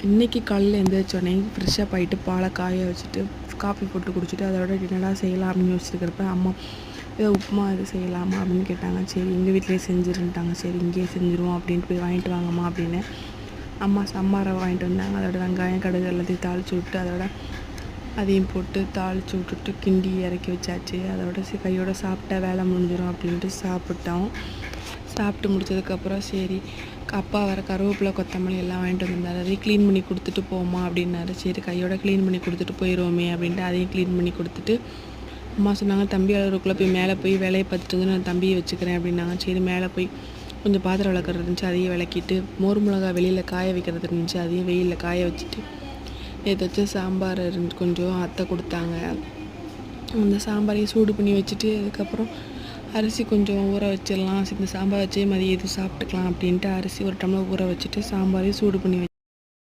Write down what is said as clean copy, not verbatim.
இன்றைக்கி காலையில் எழுந்திரிச்சோடனே ஃப்ரெஷ்ஷப் ஆகிட்டு பாலை காய வச்சுட்டு காஃபி போட்டு குடிச்சிட்டு அதோட என்னடா செய்யலாம் அப்படின்னு யோசிச்சுருக்கிறப்ப அம்மா ஏதோ உப்புமா இது செய்யலாமா அப்படின்னு கேட்டாங்க. சரி எங்கள் வீட்டிலேயே செஞ்சுருன்ட்டாங்க. சரி இங்கேயே செஞ்சுருவோம் அப்படின்ட்டு போய் வாங்கிட்டு வாங்கம்மா அப்படின்னு அம்மா சாம்பாரை வாங்கிட்டு வந்தாங்க. அதோட வெங்காயம் கடுகு எல்லாத்தையும் தாளித்து விட்டு அதோட அதையும் போட்டு தாளித்து விட்டுட்டு கிண்டி இறக்கி வச்சாச்சு. அதோட கையோட சாப்பிட்டா வேலை முடிஞ்சிடும் அப்படின்ட்டு சாப்பிட்டோம். சாப்பிட்டு முடிச்சதுக்கப்புறம் சரி அப்பா வர கருவேப்பிலை கொத்தமல்லி எல்லாம் வாங்கிட்டு வந்திருந்தாரு. அதையும் க்ளீன் பண்ணி கொடுத்துட்டு போமா அப்படின்னாரு. சரி கையோட க்ளீன் பண்ணி கொடுத்துட்டு போயிடுவோமே அப்படின்ட்டு அதையும் க்ளீன் பண்ணி கொடுத்துட்டு அம்மா சொன்னாங்க தம்பி அளவுக்குள்ளே போய் மேலே போய் வேலையை பார்த்துட்டு வந்து நான் தம்பியை வச்சுக்கிறேன் அப்படின்னாங்க. சரி மேலே போய் கொஞ்சம் பாத்திரம் விளக்குறது இருந்துச்சு, அதையும் விளக்கிட்டு மோர் மிளகா வெளியில் காய வைக்கிறது இருந்துச்சு, அதையும் வெயிலில் காய வச்சுட்டு நேற்று வச்ச சாம்பார் கொஞ்சம் அத்தை கொடுத்தாங்க. அந்த சாம்பாரையும் சூடு பண்ணி வச்சுட்டு அதுக்கப்புறம் அரிசி கொஞ்சம் ஊற வச்சிடலாம், இந்த சாம்பார் வச்சே மதியம் எதுவும் சாப்பிட்டுக்கலாம் அப்படின்ட்டு அரிசி ஒரு டம்ளர் ஊற வச்சுட்டு சாம்பாரையும் சூடு பண்ணி